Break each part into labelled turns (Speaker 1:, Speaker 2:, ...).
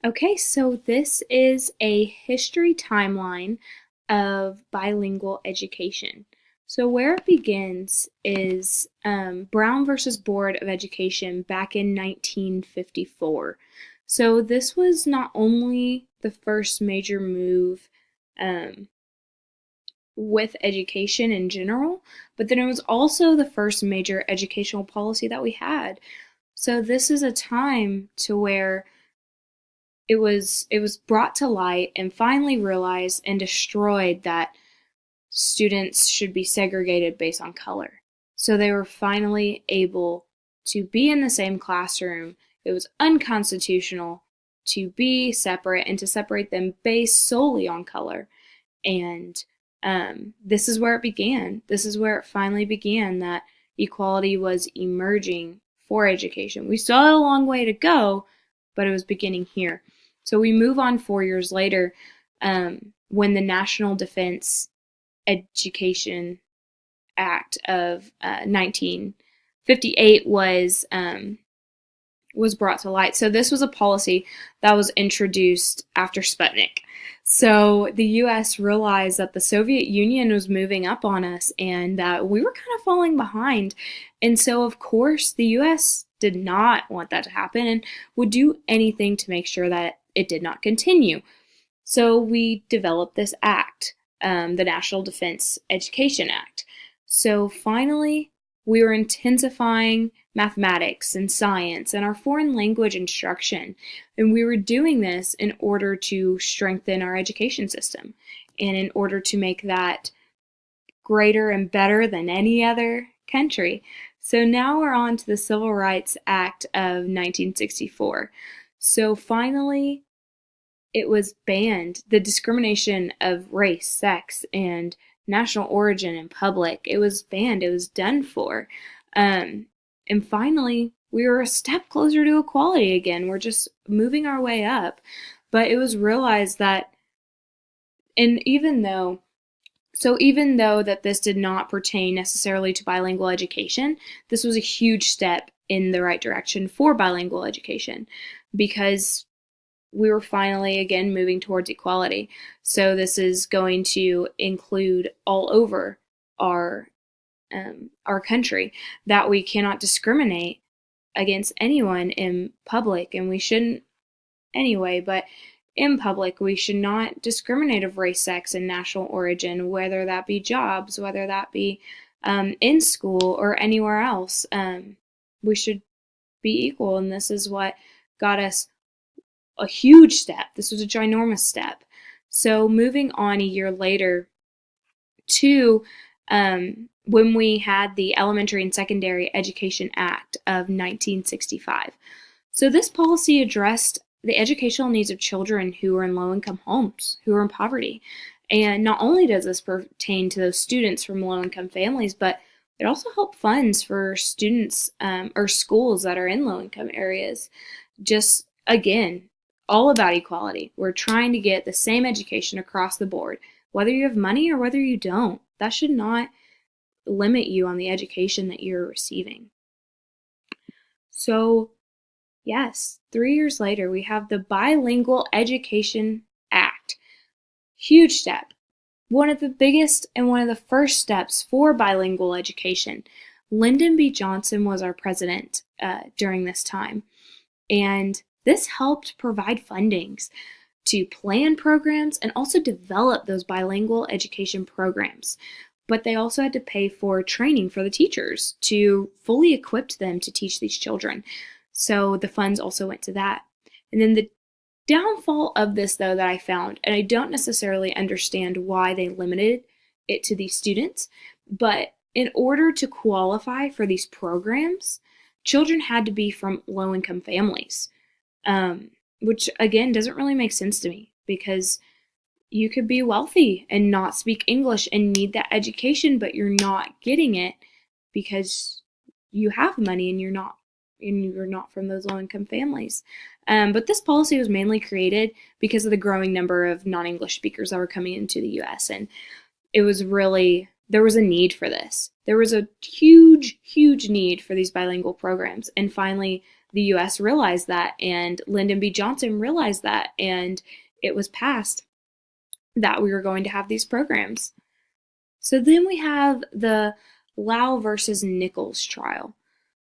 Speaker 1: Okay, so this is a history timeline of bilingual education. So where it begins is Brown versus Board of Education back in 1954. So this was not only the first major move um, with education in general, but then it was also the first major educational policy that we had. So this is a time to where it was brought to light and finally realized and destroyed that students should be segregated based on color. So they were finally able to be in the same classroom. It was unconstitutional to be separate and to separate them based solely on color. And this is where it began. This is where it finally began that equality was emerging for education. We still had a long way to go, but it was beginning here. So we move on 4 years later when the National Defense Education Act of 1958 was brought to light. So this was a policy that was introduced after Sputnik. So the US realized that the Soviet Union was moving up on us and that we were kind of falling behind. And so, of course, the US did not want that to happen and would do anything to make sure that it did not continue. So we developed this act, the National Defense Education Act. So finally, we were intensifying mathematics and science and our foreign language instruction. And we were doing this in order to strengthen our education system and in order to make that greater and better than any other country. So now we're on to the Civil Rights Act of 1964. So finally, it was banned. The discrimination of race, sex, and national origin in public, it was banned. It was done for. And finally, we were a step closer to equality again. We're just moving our way up. But it was realized that, and even though that this did not pertain necessarily to bilingual education, this was a huge step in the right direction for bilingual education because we were finally again moving towards equality. So this is going to include all over our our country that we cannot discriminate against anyone in public, and we shouldn't anyway. But in public, we should not discriminate of race, sex, and national origin, whether that be jobs, whether that be in school or anywhere else. We should be equal, and this is what got us a huge step. This was a ginormous step. So moving on a year later to when we had the Elementary and Secondary Education Act of 1965. So this policy addressed the educational needs of children who are in low-income homes, who are in poverty. And not only does this pertain to those students from low-income families, but it also helped funds for students or schools that are in low-income areas. Just, again, all about equality. We're trying to get the same education across the board, whether you have money or whether you don't. That should not limit you on the education that you're receiving. So, yes, 3 years later, we have the Bilingual Education Act. Huge step. One of the biggest and one of the first steps for bilingual education. Lyndon B. Johnson was our president during this time. And this helped provide fundings to plan programs and also develop those bilingual education programs. But they also had to pay for training for the teachers to fully equip them to teach these children. So the funds also went to that. And then the downfall of this, though, that I found, and I don't necessarily understand why they limited it to these students, but in order to qualify for these programs, children had to be from low-income families, which, again, doesn't really make sense to me because you could be wealthy and not speak English and need that education, but you're not getting it because you have money and you're not from those low-income families. But this policy was mainly created because of the growing number of non-English speakers that were coming into the U.S. And it was really, there was a need for this. There was a huge, huge need for these bilingual programs. And finally, the US realized that, and Lyndon B. Johnson realized that, and it was passed that we were going to have these programs. So then we have the Lau versus Nichols trial.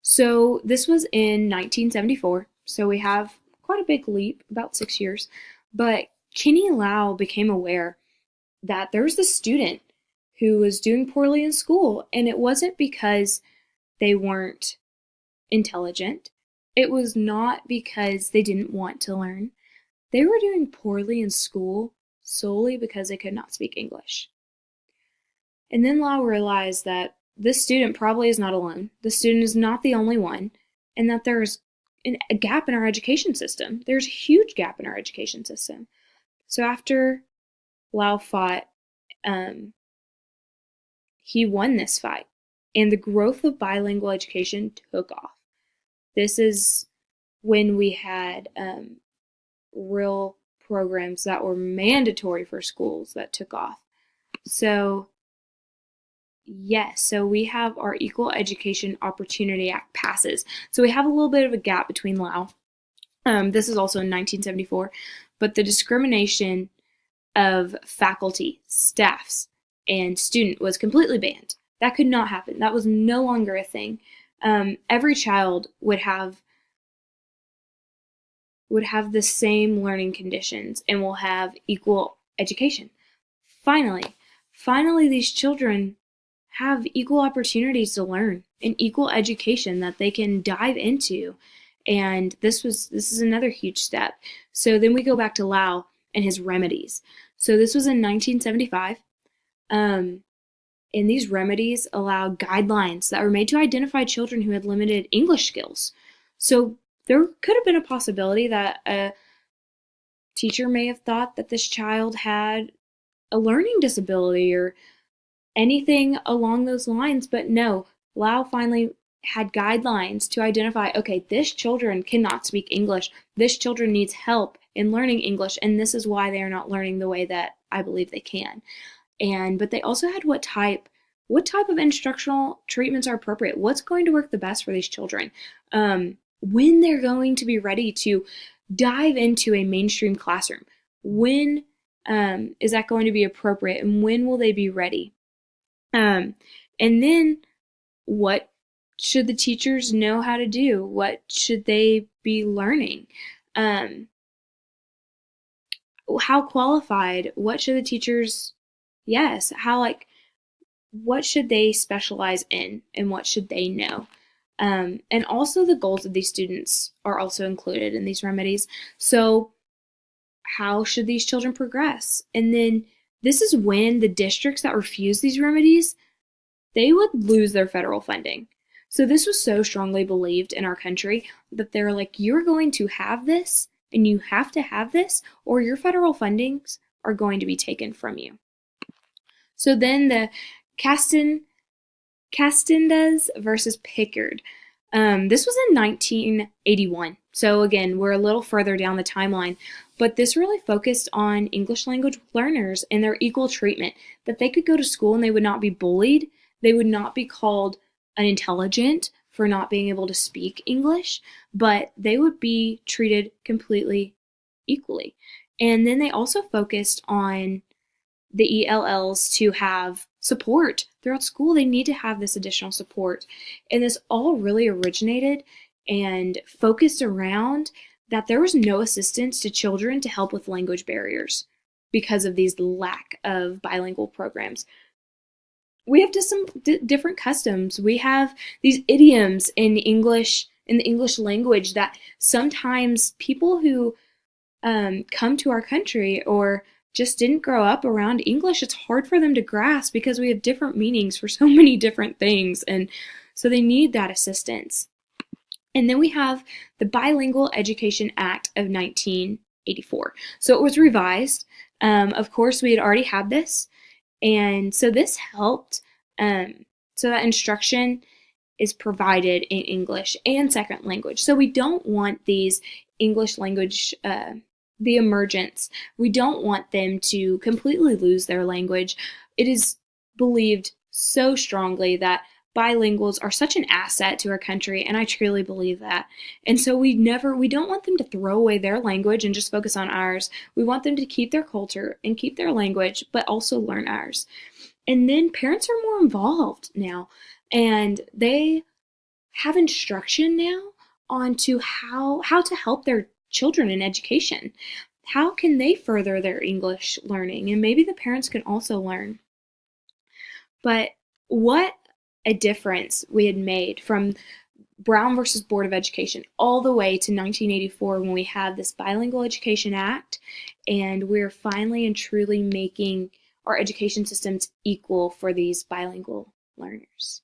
Speaker 1: So this was in 1974, so we have quite a big leap, about 6 years. But Kenny Lau became aware that there was this student who was doing poorly in school, and it wasn't because they weren't intelligent. It was not because they didn't want to learn. They were doing poorly in school solely because they could not speak English. And then Lau realized that this student probably is not alone. The student is not the only one, and that there's a gap in our education system. There's a huge gap in our education system. So after Lau fought, he won this fight, and the growth of bilingual education took off. This is when we had real programs that were mandatory for schools that took off. So yes, so we have our Equal Education Opportunity Act passes. So we have a little bit of a gap between Lau. This is also in 1974, but the discrimination of faculty, staffs, and student was completely banned. That could not happen. That was no longer a thing. Every child would have the same learning conditions and will have equal education. Finally, these children have equal opportunities to learn, an equal education that they can dive into. And this is another huge step. So then we go back to Lau and his remedies. So this was in 1975. And these remedies allowed guidelines that were made to identify children who had limited English skills. So there could have been a possibility that a teacher may have thought that this child had a learning disability or anything along those lines, but no, Lau finally had guidelines to identify, okay, this children cannot speak English, this children needs help in learning English, and this is why they are not learning the way that I believe they can. But they also had what type of instructional treatments are appropriate, what's going to work the best for these children, when they're going to be ready to dive into a mainstream classroom, when is that going to be appropriate, and when will they be ready? And then what should the teachers know how to do? What should they be learning? How qualified? What should the teachers, what should they specialize in, and what should they know? And also the goals of these students are also included in these remedies. So how should these children progress? And then this is when the districts that refuse these remedies, they would lose their federal funding. So this was so strongly believed in our country that they're like, you're going to have this, and you have to have this, or your federal fundings are going to be taken from you. So then the Castandas versus Pickard. This was in 1981. So again, we're a little further down the timeline, but this really focused on English language learners and their equal treatment, that they could go to school and they would not be bullied. They would not be called unintelligent for not being able to speak English, but they would be treated completely equally. And then they also focused on the ELLs to have support throughout school. They need to have this additional support. And this all really originated and focused around that there was no assistance to children to help with language barriers because of these lack of bilingual programs. We have just some different customs. We have these idioms in English, in the English language, that sometimes people who come to our country or just didn't grow up around English, it's hard for them to grasp because we have different meanings for so many different things, and so they need that assistance. And then we have the Bilingual Education Act of 1984. So it was revised. Of course, we had already had this, and so this helped. So that instruction is provided in English and second language. So we don't want these English language the emergence. We don't want them to completely lose their language. It is believed so strongly that bilinguals are such an asset to our country, and I truly believe that. And so we don't want them to throw away their language and just focus on ours. We want them to keep their culture and keep their language, but also learn ours. And then parents are more involved now, and they have instruction now on to how to help their children in education. How can they further their English learning? And maybe the parents can also learn. But what a difference we had made from Brown versus Board of Education all the way to 1984 when we had this Bilingual Education Act, and we're finally and truly making our education systems equal for these bilingual learners.